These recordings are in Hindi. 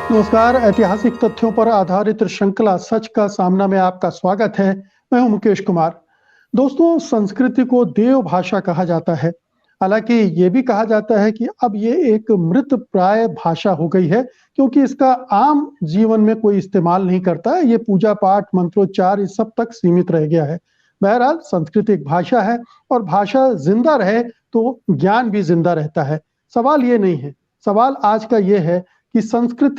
नमस्कार। ऐतिहासिक तथ्यों पर आधारित श्रृंखला सच का सामना में आपका स्वागत है। मैं हूं मुकेश कुमार। दोस्तों, संस्कृति को देव भाषा कहा जाता है। हालांकि ये भी कहा जाता है कि अब ये एक मृत प्राय भाषा हो गई है, क्योंकि इसका आम जीवन में कोई इस्तेमाल नहीं करता है। ये पूजा पाठ, मंत्रोच्चार, इस सब तक सीमित रह गया है। बहरहाल, संस्कृत एक भाषा है और भाषा जिंदा रहे तो ज्ञान भी जिंदा रहता है। सवाल ये नहीं है। सवाल आज का ये है कि संस्कृत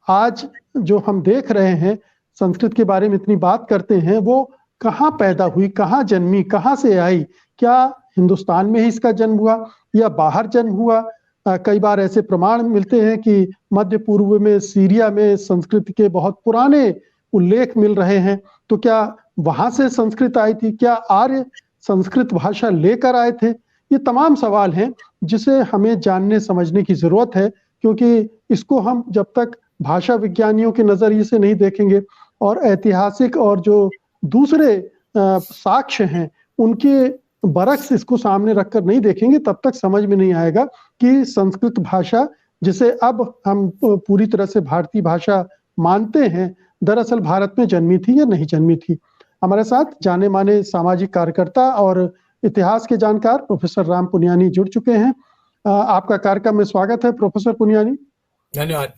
आज जो हम देख रहे हैं, संस्कृत के बारे में इतनी बात करते हैं, वो कहाँ पैदा हुई, कहाँ जन्मी, कहाँ से आई? क्या हिंदुस्तान में ही इसका जन्म हुआ या बाहर जन्म हुआ? कई बार ऐसे प्रमाण मिलते हैं कि मध्य पूर्व में, सीरिया में संस्कृत के बहुत पुराने उल्लेख मिल रहे हैं। तो क्या वहां से संस्कृत आई थी? क्या आर्य संस्कृत भाषा लेकर आए थे? ये तमाम सवाल हैं जिसे हमें जानने समझने की जरूरत है, क्योंकि इसको हम जब तक भाषा विज्ञानियों के नजरिए से नहीं देखेंगे और ऐतिहासिक और जो दूसरे साक्ष्य हैं उनके बरक्स इसको सामने रखकर नहीं देखेंगे, तब तक समझ में नहीं आएगा कि संस्कृत भाषा, जिसे अब हम पूरी तरह से भारतीय भाषा मानते हैं, दरअसल भारत में जन्मी थी या नहीं जन्मी थी। हमारे साथ जाने माने सामाजिक कार्यकर्ता और इतिहास के जानकार प्रोफेसर राम पुनियानी जुड़ चुके हैं। आपका कार्यक्रम में स्वागत है प्रोफेसर पुनियानी। धन्यवाद।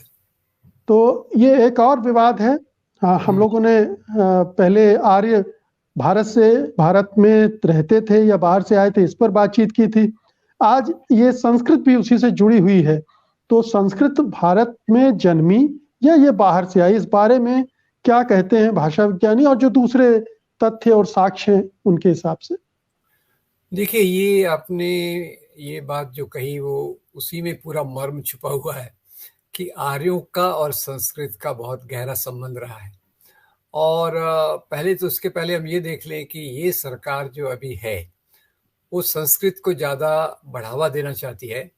तो ये एक और विवाद है। हम लोगों ने पहले आर्य भारत में रहते थे या बाहर से आए थे, इस पर बातचीत की थी। आज ये संस्कृत भी उसी से जुड़ी हुई है। तो संस्कृत भारत में जन्मी या ये बाहर से आई, इस बारे में क्या कहते हैं भाषा विज्ञानी और जो दूसरे तथ्य और साक्ष्य हैं उनके हिसाब से? देखिए, ये आपने ये बात जो कही वो उसी में पूरा मर्म छुपा हुआ है कि आर्यों का और संस्कृत का बहुत गहरा संबंध रहा है। और पहले तो उसके पहले हम ये देख लें कि ये सरकार जो अभी है वो संस्कृत को ज़्यादा बढ़ावा देना चाहती है।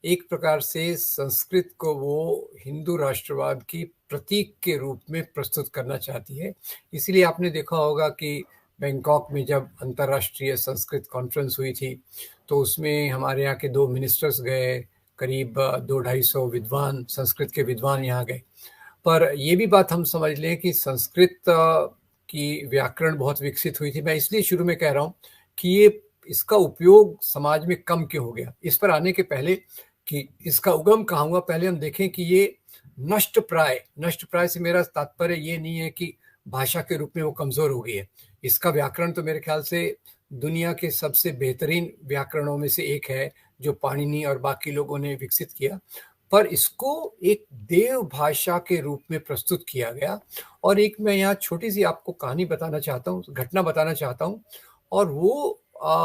एक प्रकार से संस्कृत को वो हिंदू राष्ट्रवाद की प्रतीक के रूप में प्रस्तुत करना चाहती है। इसलिए आपने देखा होगा कि बैंकॉक में जब अंतर्राष्ट्रीय संस्कृत कॉन्फ्रेंस हुई थी तो उसमें हमारे यहाँ के 2 मिनिस्टर्स गए, करीब 200-250 विद्वान, संस्कृत के विद्वान यहाँ गए। पर ये भी बात हम समझ लें कि संस्कृत की व्याकरण बहुत विकसित हुई थी। मैं इसलिए शुरू में कह रहा हूँ कि ये इसका उपयोग समाज में कम क्यों हो गया। इस पर आने के पहले कि इसका उगम कहाँ हुआ, पहले हम देखें कि ये नष्ट प्राय से मेरा तात्पर्य ये नहीं है कि भाषा के रूप में वो कमज़ोर हो गई है। इसका व्याकरण तो मेरे ख्याल से दुनिया के सबसे बेहतरीन व्याकरणों में से एक है जो पाणिनि और बाकी लोगों ने विकसित किया। पर इसको एक देव भाषा के रूप में प्रस्तुत किया गया। और एक मैं यहाँ छोटी सी आपको कहानी बताना चाहता हूँ, घटना बताना चाहता हूँ। और वो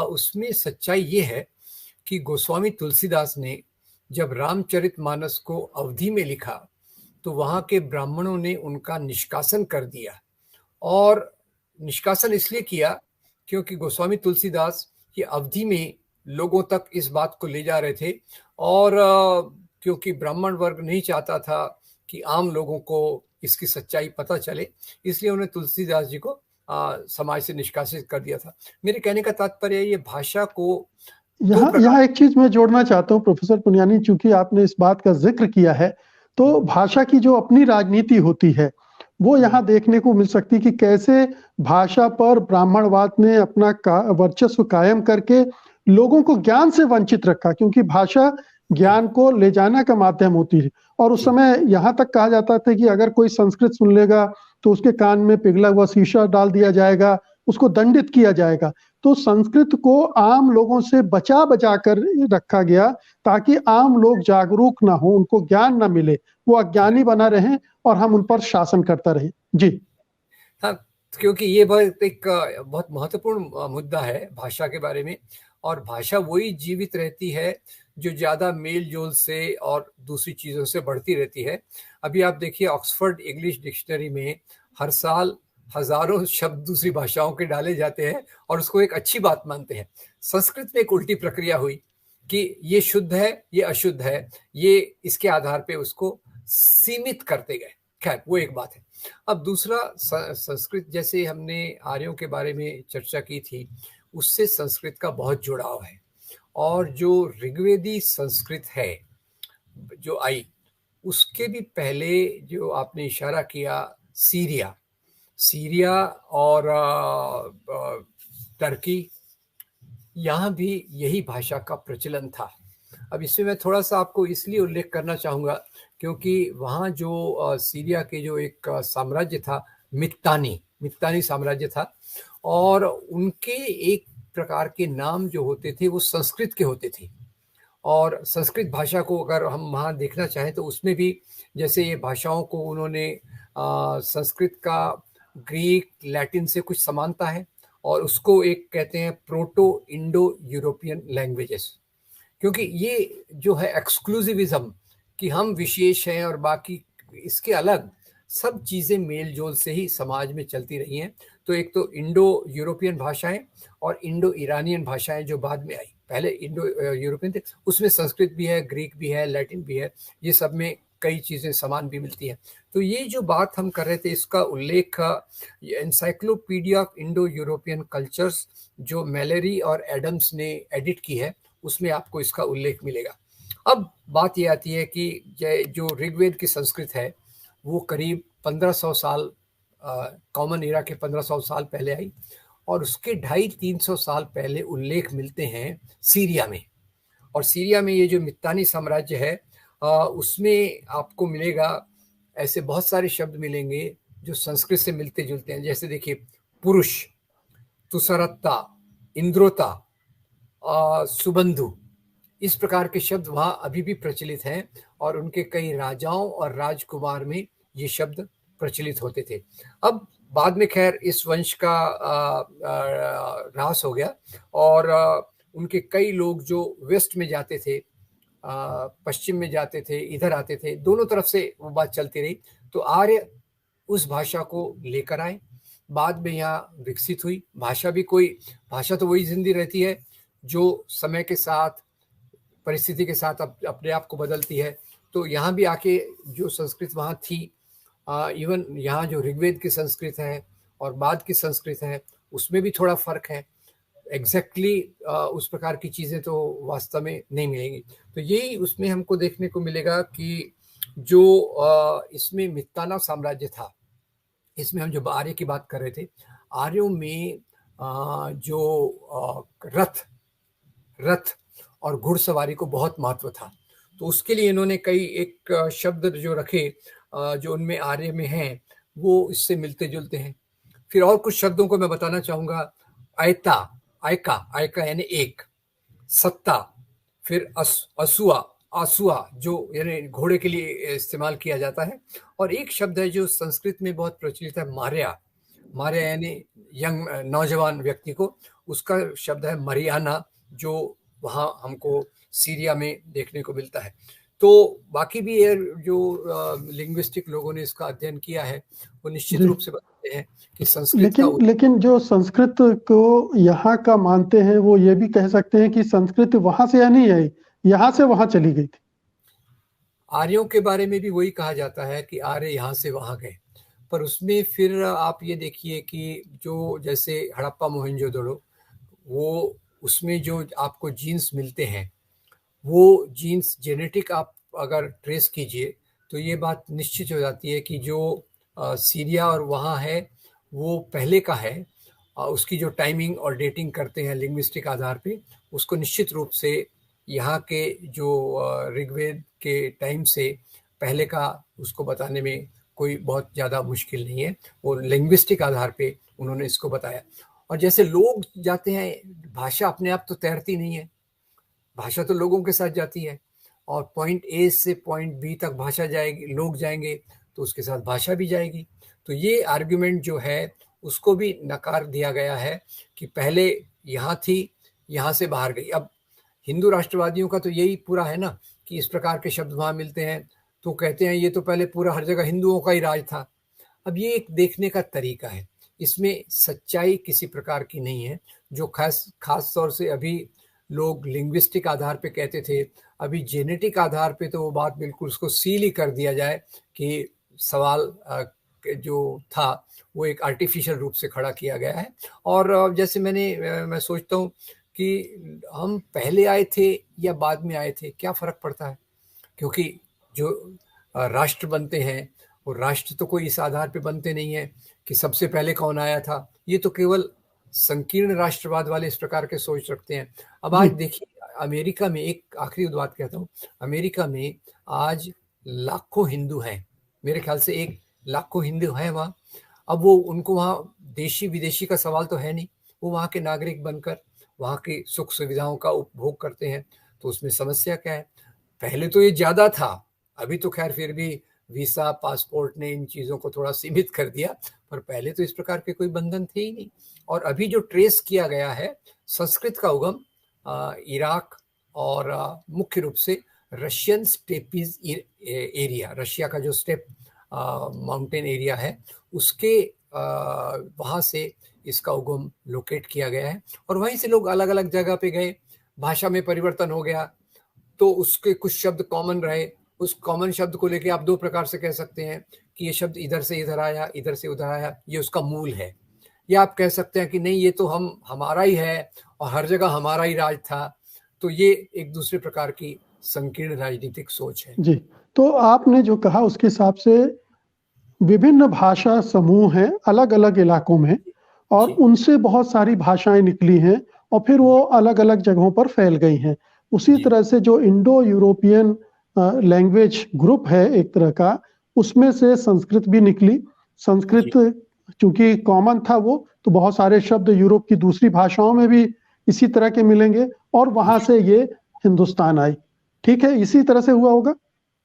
उसमें सच्चाई ये है कि गोस्वामी तुलसीदास ने जब रामचरितमानस को अवधी में लिखा तो वहाँ के ब्राह्मणों ने उनका निष्कासन कर दिया। और निष्कासन इसलिए किया क्योंकि गोस्वामी तुलसीदास ये अवधि में लोगों तक इस बात को ले जा रहे थे। और क्योंकि ब्राह्मण वर्ग नहीं चाहता था कि आम लोगों को इसकी सच्चाई पता चले, इसलिए उन्हें तुलसीदास जी को समाज से निष्कासित कर दिया था। मेरे कहने का तात्पर्य ये भाषा को यहाँ एक चीज मैं जोड़ना चाहता हूँ प्रोफेसर पुनियानी, चूंकि आपने इस बात का जिक्र किया है, तो भाषा की जो अपनी राजनीति होती है वो यहाँ देखने को मिल सकती है कि कैसे भाषा पर ब्राह्मणवाद ने अपना वर्चस्व कायम करके लोगों को ज्ञान से वंचित रखा, क्योंकि भाषा ज्ञान को ले जाने का माध्यम होती है। और उस समय यहाँ तक कहा जाता था कि अगर कोई संस्कृत सुन लेगा तो उसके कान में पिघला हुआ शीशा डाल दिया जाएगा, उसको दंडित किया जाएगा। तो संस्कृत को आम लोगों से बचा बचा कर रखा गया ताकि आम लोग जागरूक ना हो, उनको ज्ञान ना मिले, वो अज्ञानी बना रहे और हम उन पर शासन करता रहे। जी हाँ, क्योंकि ये बहुत महत्वपूर्ण मुद्दा है भाषा के बारे में। और भाषा वही जीवित रहती है जो ज़्यादा मेल जोल से और दूसरी चीज़ों से बढ़ती रहती है। अभी आप देखिए, ऑक्सफोर्ड इंग्लिश डिक्शनरी में हर साल हजारों शब्द दूसरी भाषाओं के डाले जाते हैं और उसको एक अच्छी बात मानते हैं। संस्कृत में एक उल्टी प्रक्रिया हुई कि ये शुद्ध है, ये अशुद्ध है, ये इसके आधार पे उसको सीमित करते गए। खैर, वो एक बात है। अब दूसरा, संस्कृत जैसे हमने आर्यों के बारे में चर्चा की थी, उससे संस्कृत का बहुत जुड़ाव है। और जो ऋग्वेदी संस्कृत है जो आई, उसके भी पहले जो आपने इशारा किया, सीरिया, सीरिया और टर्की, यहाँ भी यही भाषा का प्रचलन था। अब इसमें मैं थोड़ा-सा आपको इसलिए उल्लेख करना चाहूँगा क्योंकि वहाँ जो सीरिया के जो एक साम्राज्य था, मित्तानी साम्राज्य था, और उनके एक प्रकार के नाम जो होते थे वो संस्कृत के होते थे। और संस्कृत भाषा को अगर हम वहाँ देखना चाहें तो उसमें भी जैसे ये भाषाओं को उन्होंने संस्कृत का ग्रीक, लैटिन से कुछ समानता है, और उसको एक कहते हैं प्रोटो इंडो यूरोपियन लैंग्वेजेस, क्योंकि ये जो है एक्सक्लूसिविज्म कि हम विशेष हैं और बाकी इसके अलग, सब चीज़ें मेल जोल से ही समाज में चलती रही हैं। तो एक तो इंडो यूरोपियन भाषाएं और इंडो ईरानियन भाषाएं जो बाद में आई, पहले इंडो यूरोपियन थे, उसमें संस्कृत भी है, ग्रीक भी है, लैटिन भी है, ये सब में कई चीज़ें समान भी मिलती हैं। तो ये जो बात हम कर रहे थे इसका उल्लेख encyclopedia of Indo European cultures जो मैलेरी और एडम्स ने एडिट की है, उसमें आपको इसका उल्लेख मिलेगा। अब बात ये आती है कि जो ऋग्वेद की संस्कृत है वो करीब 1500 साल, कॉमन एरा के 1500 साल पहले आई, और उसके 250-300 साल पहले उल्लेख मिलते हैं सीरिया में। और सीरिया में ये जो मित्तानी साम्राज्य है उसमें आपको मिलेगा, ऐसे बहुत सारे शब्द मिलेंगे जो संस्कृत से मिलते जुलते हैं। जैसे देखिए, पुरुष, तुसरत्ता, इंद्रोता, सुबंधु, इस प्रकार के शब्द वहाँ अभी भी प्रचलित हैं, और उनके कई राजाओं और राजकुमार में ये शब्द प्रचलित होते थे। अब बाद में खैर इस वंश का ह्रास हो गया, और उनके कई लोग जो वेस्ट में जाते थे, पश्चिम में जाते थे, इधर आते थे, दोनों तरफ से वो बात चलती रही। तो आर्य उस भाषा को लेकर आए, बाद में यहाँ विकसित हुई। भाषा तो वही जिंदी रहती है जो समय के साथ, परिस्थिति के साथ अपने आप को बदलती है। तो यहाँ भी आके जो संस्कृत वहाँ थी, इवन यहाँ जो ऋग्वेद की संस्कृत है और बाद की संस्कृत है, उसमें भी थोड़ा फर्क है। एग्जैक्टली उस प्रकार की चीज़ें तो वास्तव में नहीं मिलेंगी। तो यही उसमें हमको देखने को मिलेगा कि जो इसमें मित्ताना साम्राज्य था, इसमें हम जो आर्य की बात कर रहे थे, आर्यों में जो रथ और घुड़सवारी को बहुत महत्व था। तो उसके लिए इन्होंने कई एक शब्द जो रखे जो उनमें आर्य में हैं, वो इससे मिलते जुलते हैं। फिर और कुछ शब्दों को मैं बताना चाहूँगा। आयका यानी एक, सत्ता, फिर आसुआ जो यानी घोड़े के लिए इस्तेमाल किया जाता है। और एक शब्द है जो संस्कृत में बहुत प्रचलित है, मार्या यानी यंग, नौजवान व्यक्ति को, उसका शब्द है मरियाना, जो वहाँ हमको सीरिया में देखने को मिलता है। तो बाकी भी ये जो लिंग्विस्टिक लोगों ने इसका अध्ययन किया है वो निश्चित रूप से बताते हैं कि संस्कृत लेकिन जो संस्कृत को यहाँ का मानते हैं वो ये भी कह सकते हैं कि संस्कृत वहां से नहीं आई, यहाँ से वहां चली गई थी। आर्यों के बारे में भी वही कहा जाता है कि आर्य यहाँ से वहां गए, पर उसमें फिर आप ये देखिए कि जो जैसे हड़प्पा मोहनजोदड़ो, वो उसमें जो आपको जीन्स मिलते हैं, वो जीन्स जेनेटिक आप अगर ट्रेस कीजिए तो ये बात निश्चित हो जाती है कि जो सीरिया और वहाँ है वो पहले का है। उसकी जो टाइमिंग और डेटिंग करते हैं लिंग्विस्टिक आधार पे, उसको निश्चित रूप से यहाँ के जो ऋग्वेद के टाइम से पहले का उसको बताने में कोई बहुत ज़्यादा मुश्किल नहीं है। वो लिंग्विस्टिक आधार पे उन्होंने इसको बताया। और जैसे लोग जाते हैं, भाषा अपने आप तो तैरती नहीं है, भाषा तो लोगों के साथ जाती है, और पॉइंट ए से पॉइंट बी तक भाषा जाएगी, लोग जाएंगे तो उसके साथ भाषा भी जाएगी। तो ये आर्ग्यूमेंट जो है उसको भी नकार दिया गया है कि पहले यहाँ थी, यहाँ से बाहर गई। अब हिंदू राष्ट्रवादियों का तो यही पूरा है ना कि इस प्रकार के शब्द वहाँ मिलते हैं तो कहते हैं ये तो पहले पूरा हर जगह हिंदुओं का ही राज था। अब ये एक देखने का तरीका है, इसमें सच्चाई किसी प्रकार की नहीं है। जो खास तौर से अभी लोग लिंग्विस्टिक आधार पे कहते थे, अभी जेनेटिक आधार पे तो वो बात बिल्कुल उसको सील ही कर दिया जाए कि सवाल जो था वो एक आर्टिफिशियल रूप से खड़ा किया गया है। और जैसे मैं सोचता हूँ कि हम पहले आए थे या बाद में आए थे, क्या फ़र्क पड़ता है, क्योंकि जो राष्ट्र बनते हैं, और राष्ट्र तो कोई इस आधार पे बनते नहीं है कि सबसे पहले कौन आया था। ये तो केवल संकीर्ण राष्ट्रवाद वाले इस प्रकार के सोच रखते हैं। अब जी। आज देखिए, अमेरिका में, एक आखिरी बात कहता हूँ, अमेरिका में आज लाखों हिंदू हैं, मेरे ख्याल से 1 लाखों हिंदू हैं वहाँ। अब वो, उनको वहाँ देशी विदेशी का सवाल तो है नहीं, वो वहाँ के नागरिक बनकर वहाँ की सुख सुविधाओं का उपभोग करते हैं। तो उसमें समस्या क्या है? पहले तो ये ज्यादा था, अभी तो खैर फिर भी वीसा पासपोर्ट ने इन चीजों को थोड़ा सीमित कर दिया, पर पहले तो इस प्रकार के कोई बंधन थे ही नहीं। और अभी जो ट्रेस किया गया है, संस्कृत का उगम इराक और मुख्य रूप से रशियन स्टेपीज एरिया, रशिया का जो स्टेप माउंटेन एरिया है, उसके वहाँ से इसका उगम लोकेट किया गया है। और वहीं से लोग अलग अलग जगह पे गए, भाषा में परिवर्तन हो गया, तो उसके कुछ शब्द कॉमन रहे। उस कॉमन शब्द को लेके आप 2 प्रकार से कह सकते हैं कि ये शब्द इधर से इधर आया, इधर से उधर आया, ये उसका मूल है। या आप कह सकते हैं कि नहीं, ये तो हमारा ही है और हर जगह हमारा ही राज था। तो ये एक दूसरे प्रकार की संकीर्ण राजनीतिक सोच है। जी, तो आपने जो कहा उसके हिसाब से विभिन्न भाषा समूह हैं अलग-अलग इलाकों में, और जी, उनसे बहुत सारी भाषाएँ निकली हैं और फिर वो अलग-अलग जगहों पर फैल गई हैं। उसी जी, तरह से जो इंडो यूरोपियन लैंग्वेज ग्रुप है एक तरह का, उसमें से संस्कृत भी निकली। जी, संस्कृत चूँकि कॉमन था वो, तो बहुत सारे शब्द यूरोप की दूसरी भाषाओं में भी इसी तरह के मिलेंगे और वहाँ जी। से ये हिंदुस्तान आई। ठीक है, इसी तरह से हुआ होगा?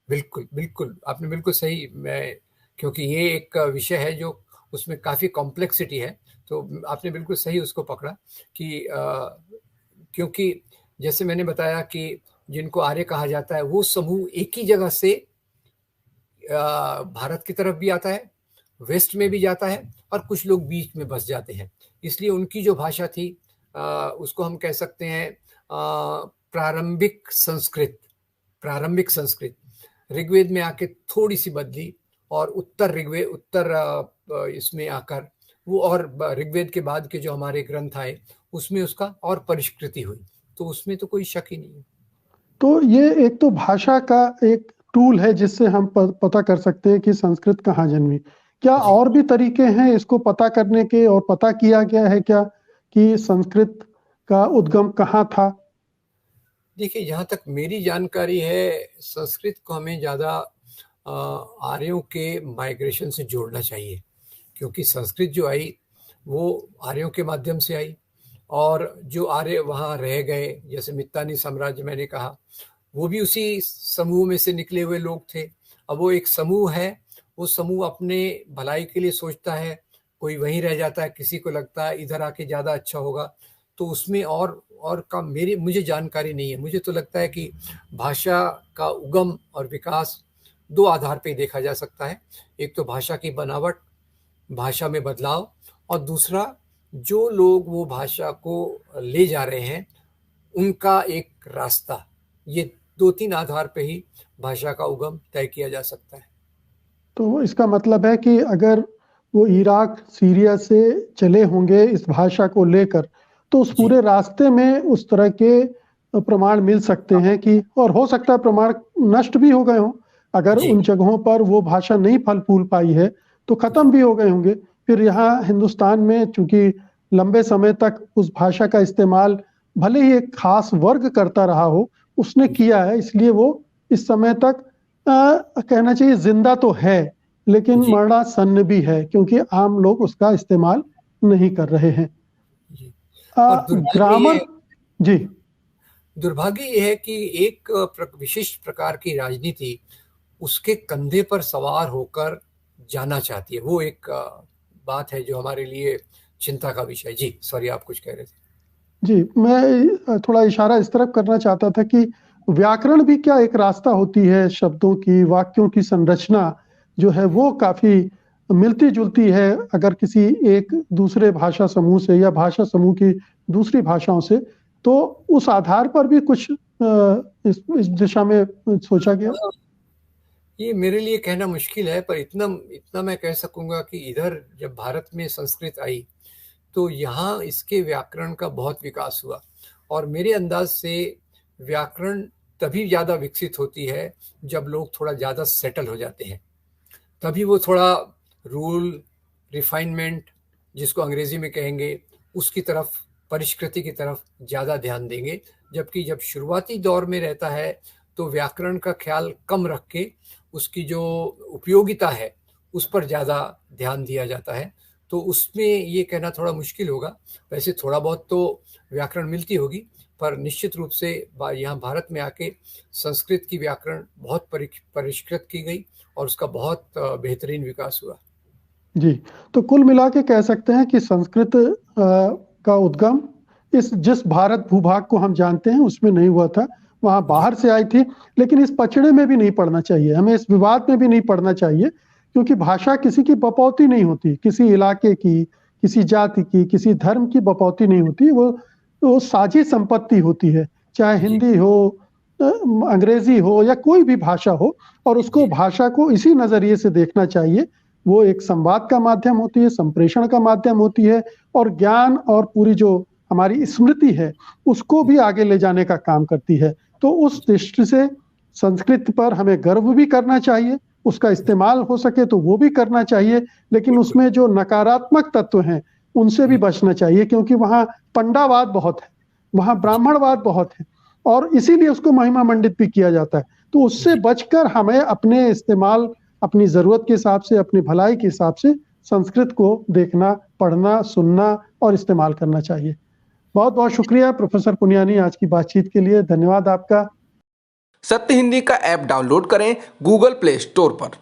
बिल्कुल, बिल्कुल, आपने बिल्कुल सही, मैं, क्योंकि ये एक विषय है जो उसमें काफ़ी कॉम्प्लेक्सिटी है, तो आपने बिल्कुल सही उसको पकड़ा कि क्योंकि जैसे मैंने बताया कि जिनको आर्य कहा जाता है, वो समूह एक ही जगह से भारत की तरफ भी आता है, वेस्ट में भी जाता है, और कुछ लोग बीच में बस जाते हैं। इसलिए उनकी जो भाषा थी, उसको हम कह सकते हैं प्रारंभिक संस्कृत। प्रारंभिक संस्कृत ऋग्वेद में आके थोड़ी-सी बदली, और उत्तर इसमें आकर वो, और ऋग्वेद के बाद के जो हमारे ग्रंथ आए, उसमें उसका और परिष्कृति हुई। तो उसमें तो कोई शक ही नहीं है। तो ये एक तो भाषा का एक टूल है जिससे हम पता कर सकते हैं कि संस्कृत कहाँ जन्मी। क्या जी। और भी तरीके हैं इसको पता करने के और पता किया गया है क्या कि संस्कृत का उद्गम कहाँ था? देखिए, जहाँ तक मेरी जानकारी है, संस्कृत को हमें ज़्यादा आर्यों के माइग्रेशन से जोड़ना चाहिए, क्योंकि संस्कृत जो आई, वो आर्यों के माध्यम से आई, और जो आर्य वहाँ रह गए, जैसे मित्तानी साम्राज्य मैंने कहा, वो भी उसी समूह में से निकले हुए लोग थे। अब वो एक समूह है, वो समूह अपने भलाई के लिए सोचता है, कोई वहीं रह जाता है, किसी को लगता है इधर आके ज़्यादा अच्छा होगा। तो उसमें और का मुझे जानकारी नहीं है। मुझे तो लगता है कि भाषा का उगम और विकास 2 आधार पे देखा जा सकता है। एक तो भाषा की बनावट, भाषा में बदलाव, और दूसरा जो लोग वो भाषा को ले जा रहे हैं, उनका एक रास्ता। ये 2-3 आधार पे ही भाषा का उगम तय किया जा सकता है। तो इसका मतलब है कि अगर वो इराक, सीरिया से चले होंगे इस भाषा को लेकर, तो उस जी, पूरे रास्ते में उस तरह के प्रमाण मिल सकते हैं कि, और हो सकता है प्रमाण नष्ट भी हो गए हों। अगर जी, उन जगहों पर वो भाषा नहीं फल-फूल पाई है, तो जी, खत्म भी हो गए होंगे। फिर यहाँ हिंदुस्तान में चूँकि लंबे समय तक उस भाषा का इस्तेमाल भले ही एक खास वर्ग करता रहा हो, उसने जी, किया है, इसलिए वो इस समय तक कहना चाहिए ज़िंदा तो है, लेकिन जी, मरणासन्न भी है क्योंकि आम लोग उसका इस्तेमाल नहीं कर रहे हैं। जी। अ, और दुर्भाग्य ग्रामर। ये जी। दुर्भाग्य ये है कि एक विशिष्ट प्रकार की राजनीति उसके कंधे पर सवार होकर जाना चाहती है। वो एक बात है जो हमारे लिए चिंता का विषय है। जी, सॉरी, आप कुछ कह रहे थे। जी, मैं थोड़ा इशारा इस तरफ करना चाहता था कि व्याकरण भी क्या एक रास्ता होती है, शब्दों की, वाक्यों की संरचना जो है वो काफ़ी मिलती-जुलती है अगर किसी एक दूसरे भाषा समूह से या भाषा समूह की दूसरी भाषाओं से, तो उस आधार पर भी कुछ इस दिशा में सोचा गया? ये मेरे लिए कहना मुश्किल है, पर इतना इतना मैं कह सकूँगा कि इधर जब भारत में संस्कृत आई, तो यहाँ इसके व्याकरण का बहुत विकास हुआ, और मेरे अंदाज से व्याकरण तभी ज़्यादा विकसित होती है जब लोग थोड़ा ज़्यादा सेटल हो जाते हैं। तभी वो थोड़ा रूल, रिफाइनमेंट जिसको अंग्रेजी में कहेंगे, उसकी तरफ, परिष्कृति की तरफ ज़्यादा ध्यान देंगे। जबकि जब शुरुआती दौर में रहता है तो व्याकरण का ख्याल कम रख के उसकी जो उपयोगिता है उस पर ज़्यादा ध्यान दिया जाता है। तो उसमें ये कहना थोड़ा मुश्किल होगा। वैसे थोड़ा बहुत तो व्याकरण मिलती होगी, पर निश्चित रूप से यहाँ भारत में आके संस्कृत की व्याकरण बहुत परिष्कृत की गई और उसका बहुत बेहतरीन विकास हुआ। जी, तो कुल मिला के कह सकते हैं कि संस्कृत का उद्गम इस जिस भारत भूभाग को हम जानते हैं उसमें नहीं हुआ था, वहाँ बाहर से आई थी। लेकिन इस पचड़े में भी नहीं पड़ना चाहिए, हमें इस विवाद में भी नहीं पड़ना चाहिए, क्योंकि भाषा किसी की बपौती नहीं होती, किसी इलाके की, किसी जाति की, किसी धर्म की बपौती नहीं होती। वो साझी संपत्ति होती है, चाहे हिंदी हो, अंग्रेजी हो या कोई भी भाषा हो, और उसको भाषा को इसी नजरिए से देखना चाहिए। वो एक संवाद का माध्यम होती है, संप्रेषण का माध्यम होती है, और ज्ञान और पूरी जो हमारी स्मृति है उसको भी आगे ले जाने का काम करती है। तो उस दृष्टि से संस्कृत पर हमें गर्व भी करना चाहिए, उसका इस्तेमाल हो सके तो वो भी करना चाहिए, लेकिन उसमें जो नकारात्मक तत्व हैं उनसे भी बचना चाहिए, क्योंकि वहाँ पंडावाद बहुत है, वहाँ ब्राह्मणवाद बहुत है, और इसीलिए उसको महिमा मंडित भी किया जाता है। तो उससे बचकर हमें अपने इस्तेमाल, अपनी जरूरत के हिसाब से, अपनी भलाई के हिसाब से संस्कृत को देखना, पढ़ना, सुनना और इस्तेमाल करना चाहिए। बहुत बहुत शुक्रिया प्रोफेसर पुनियानी आज की बातचीत के लिए, धन्यवाद आपका। सत्य हिंदी का ऐप डाउनलोड करें गूगल प्ले स्टोर पर।